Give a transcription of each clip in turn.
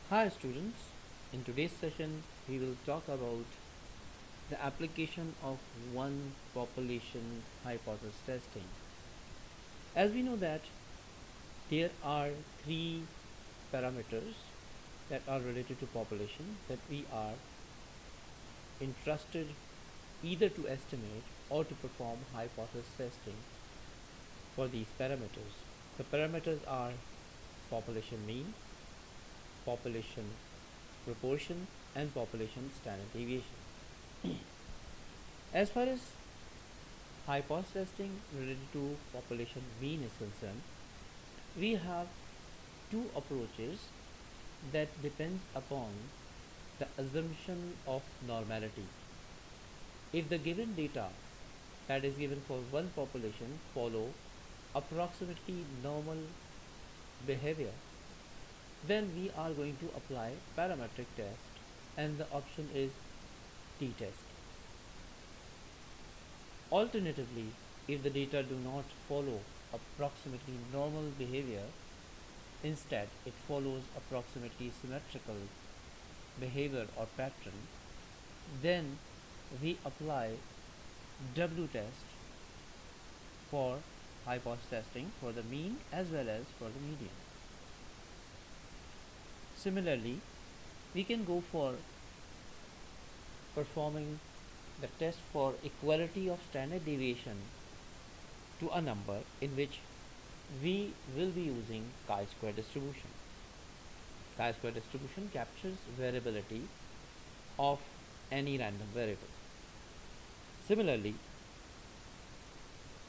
Hi students, in today's session we will talk about the application of one population hypothesis testing. As we know that there are three parameters that are related to population that we are entrusted either to estimate or to perform hypothesis testing for these parameters. The parameters are population mean, population proportion and population standard deviation. As far as hypothesis testing related to population mean is concerned, we have two approaches that depend upon the assumption of normality. If the given data that is given for one population follow approximately normal behavior, then we are going to apply parametric test and the option is t-test. Alternatively, if the data do not follow approximately normal behavior, instead it follows approximately symmetrical behavior or pattern, then we apply W test for hypothesis testing for the mean as well as for the median. Similarly, we can go for performing the test for equality of standard deviation to a number in which we will be using chi-square distribution. Chi-square distribution captures variability of any random variable. Similarly,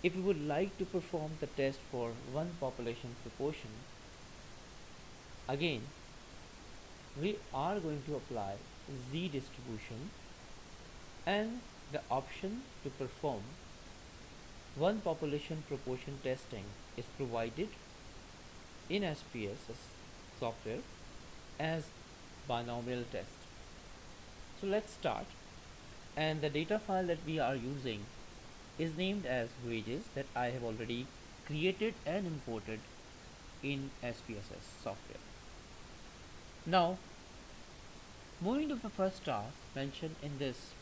if we would like to perform the test for one population proportion, again we are going to apply z distribution, and the option to perform one population proportion testing is provided in SPSS software as binomial test. So let's start, and the data file that we are using is named as wages that I have already created and imported in SPSS software. Now, moving to the first task mentioned in this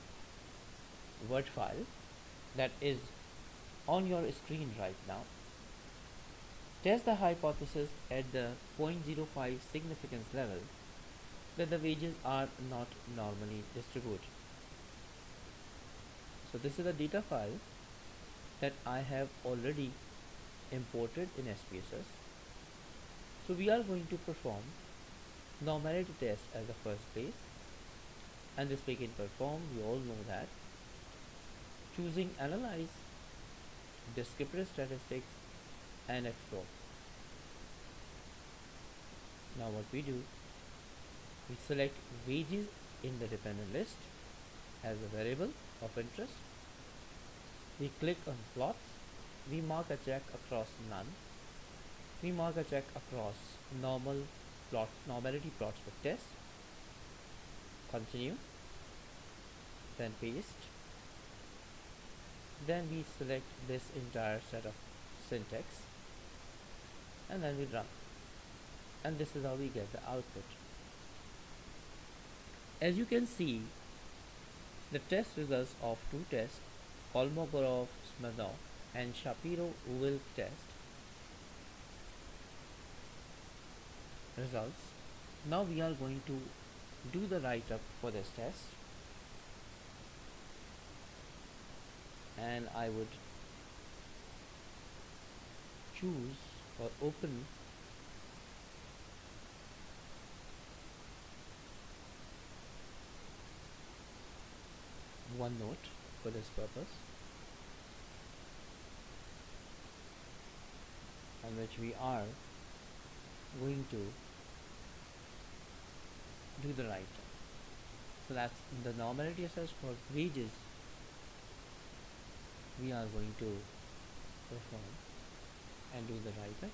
Word file that is on your screen right now, test the hypothesis at the 0.05 significance level that the wages are not normally distributed. So this is a data file that I have already imported in SPSS. So we are going to perform normality test as the first place, and this we can perform, we all know that, choosing analyze, descriptive statistics and explore. Now what we do, we select wages in the dependent list as a variable of interest. We click on plots, we mark a check across none, we mark a check across normality plots with test, continue, then paste, then we select this entire set of syntax and then we run, and this is how we get the output. As you can see, the test results of two tests, Kolmogorov-Smirnov and Shapiro-Wilk test results. Now we are going to do the write-up for this test, and I would choose or open OneNote for this purpose, on which we are going to do the write-up. So that's the normality assessed for wages we are going to perform and do the write-up.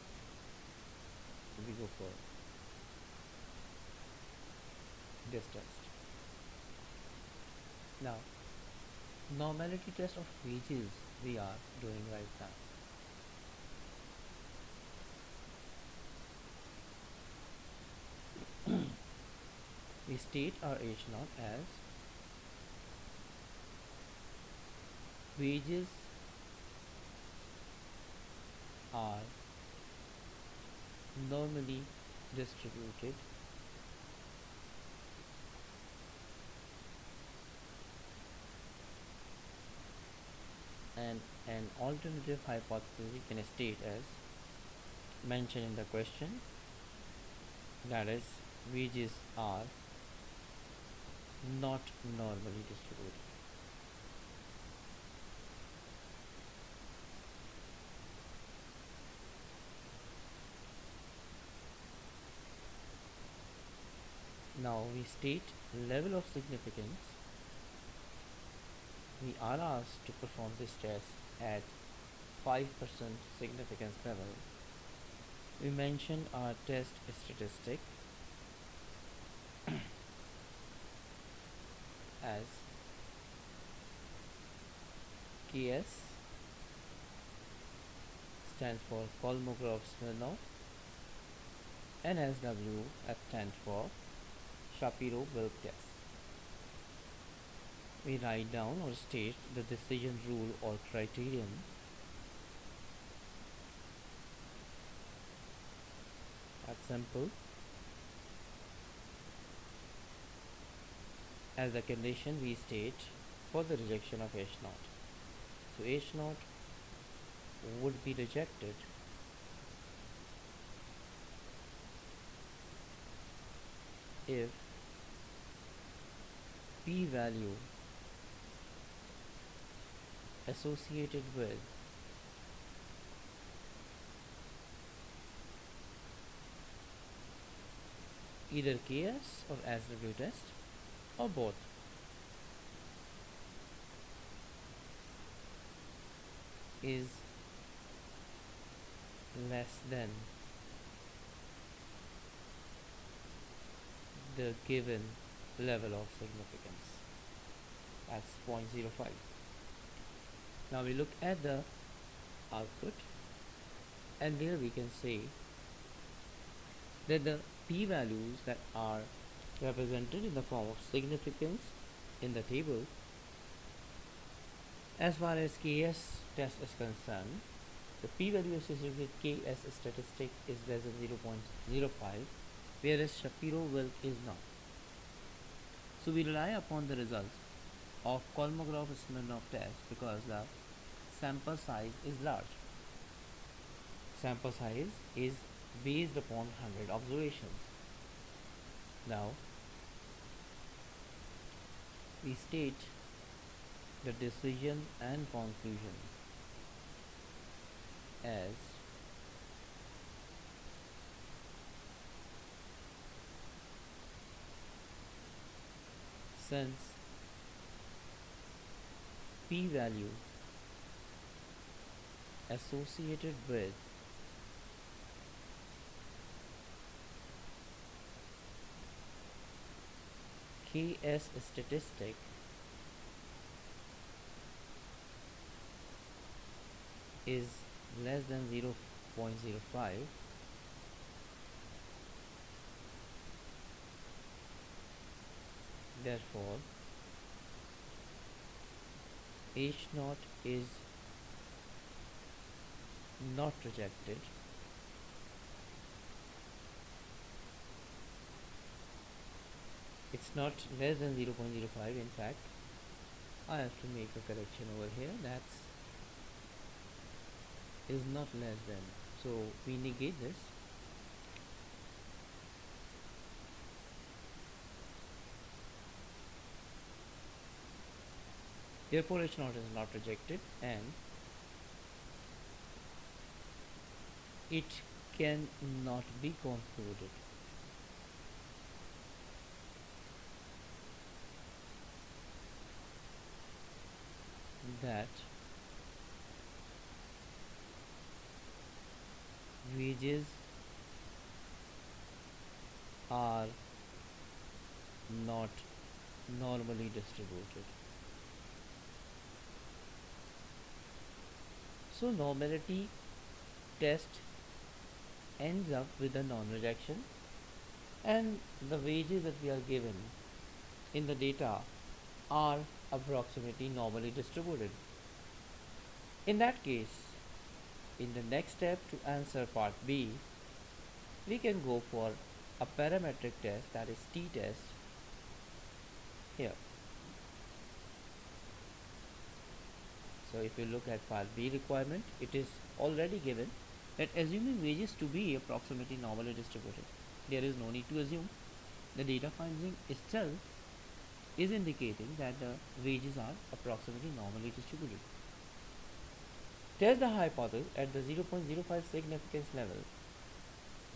We go for this test. Now, normality test of wages we are doing right now. We state our H naught as wages are normally distributed and an alternative hypothesis we can state as mentioned in the question, that is wages are not normally distributed. Now we state level of significance. We are asked to perform this test at 5% significance level. We mention our test statistic as KS stands for Kolmogorov-Smirnov, NSW stands for Shapiro-Wilk test. We write down or state the decision rule or criterion that's simple. As a condition we state for the rejection of H naught. So H naught would be rejected if p-value associated with either KS or SW test or both is less than the given level of significance. That's 0.05. Now we look at the output, and there we can say that the p-values that are represented in the form of significance in the table, as far as KS test is concerned, the p-value associated with KS statistic is less than 0.05, whereas Shapiro-Wilk is not. So we rely upon the results of Kolmogorov-Smirnov test because the sample size is large. Sample size is based upon 100 observations. Now we state the decision and conclusion as since p-value associated with KS statistic is less than 0.05, therefore H naught is not rejected it's not less than 0.05. In fact, I have to make a correction over here, that's is not less than, so we negate this. Therefore H naught is not rejected and it can not be concluded. That wages are not normally distributed. So normality test ends up with a non-rejection and the wages that we are given in the data are approximately normally distributed. In that case, in the next step to answer part B, we can go for a parametric test, that is t-test here. So if you look at part B requirement, it is already given that assuming wages to be approximately normally distributed, there is no need to assume. The data finding itself is indicating that the wages are approximately normally distributed. Test the hypothesis at the 0.05 significance level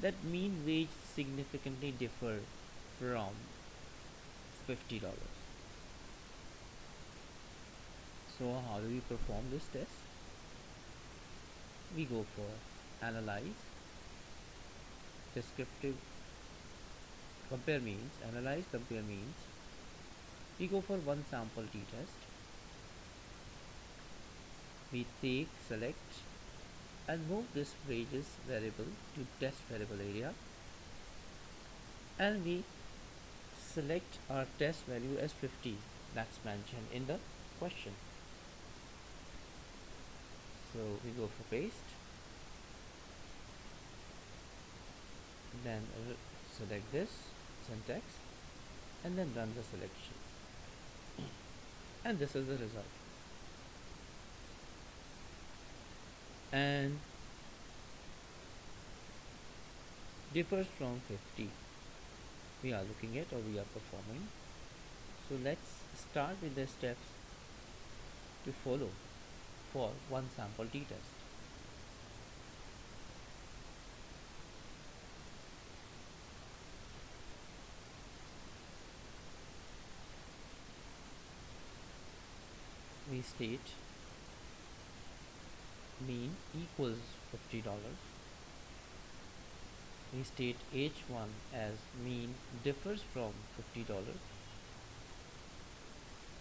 that mean wage significantly differ from $50. So how do we perform this test? We go for analyze, descriptive, compare means, analyze, compare means. We go for one sample t-test. We take, select and move this wages variable to test variable area, and we select our test value as 50, that's mentioned in the question. So we go for paste, then select this syntax and then run the selection, and this is the result. And differs from 50 we are looking at, or we are performing. So let's start with the steps to follow for one sample t-test. We state mean equals $50. We state H1 as mean differs from $50.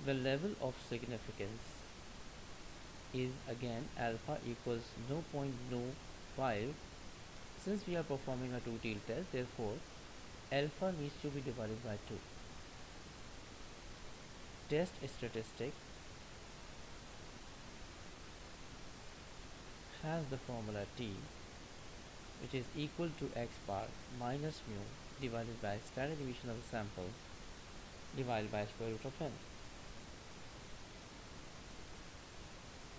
The level of significance is again alpha equals 0.05. Since we are performing a two-tailed test, therefore alpha needs to be divided by 2. Test statistic has the formula T, which is equal to x bar minus mu divided by standard deviation of the sample divided by square root of n.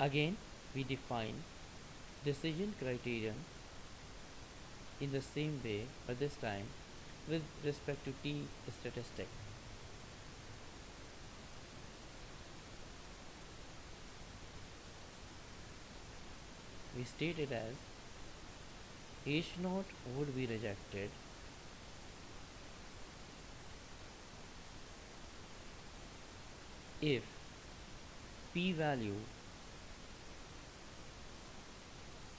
Again, we define decision criterion in the same way, but this time with respect to T statistic. We state it as H0 would be rejected if p-value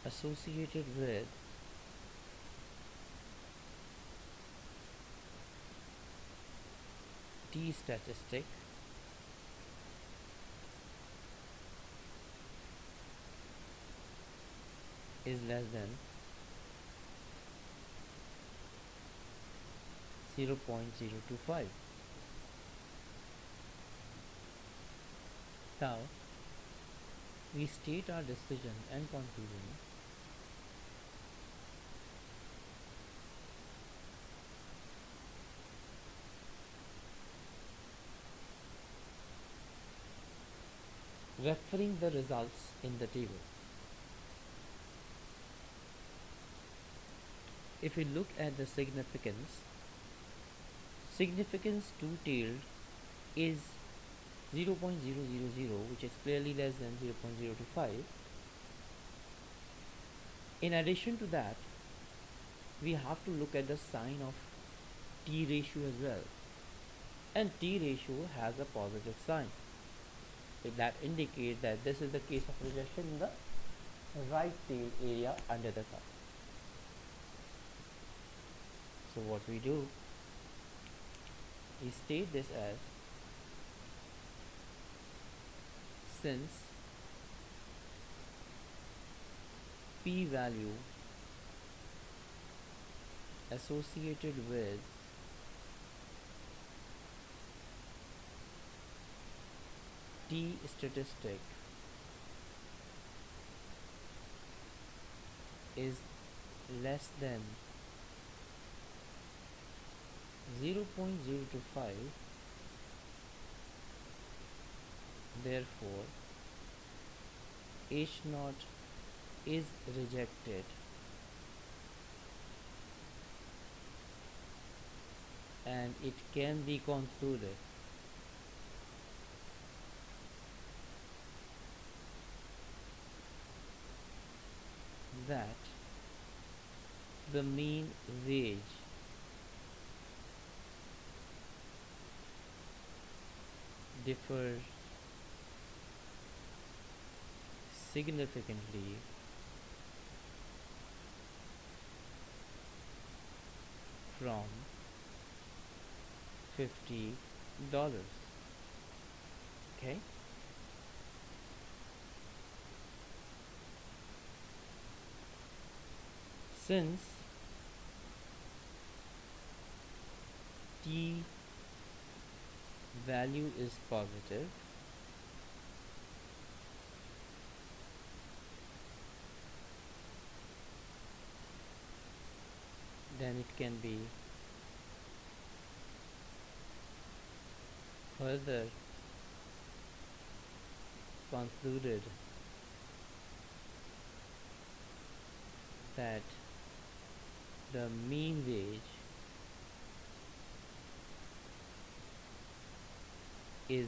associated with T statistic is less than 0.025. Now we state our decision and conclusion referring the results in the table. If we look at the significance two-tailed is 0.000, which is clearly less than 0.025. In addition to that, we have to look at the sign of T ratio as well, and T ratio has a positive sign. So that indicates that this is the case of rejection in the right tail area under the curve. So what we do, we state this as since p-value associated with t statistic is less than 0.025, therefore H naught is rejected and it can be concluded that the mean wage differs significantly from $50. Okay, since t value is positive, then it can be further concluded that the mean wage is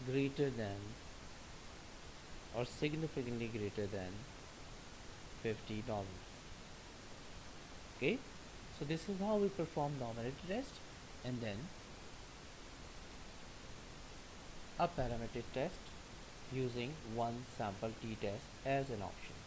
greater than or significantly greater than $50. Okay, so this is how we perform normality test, and then a parametric test using one sample t-test as an option.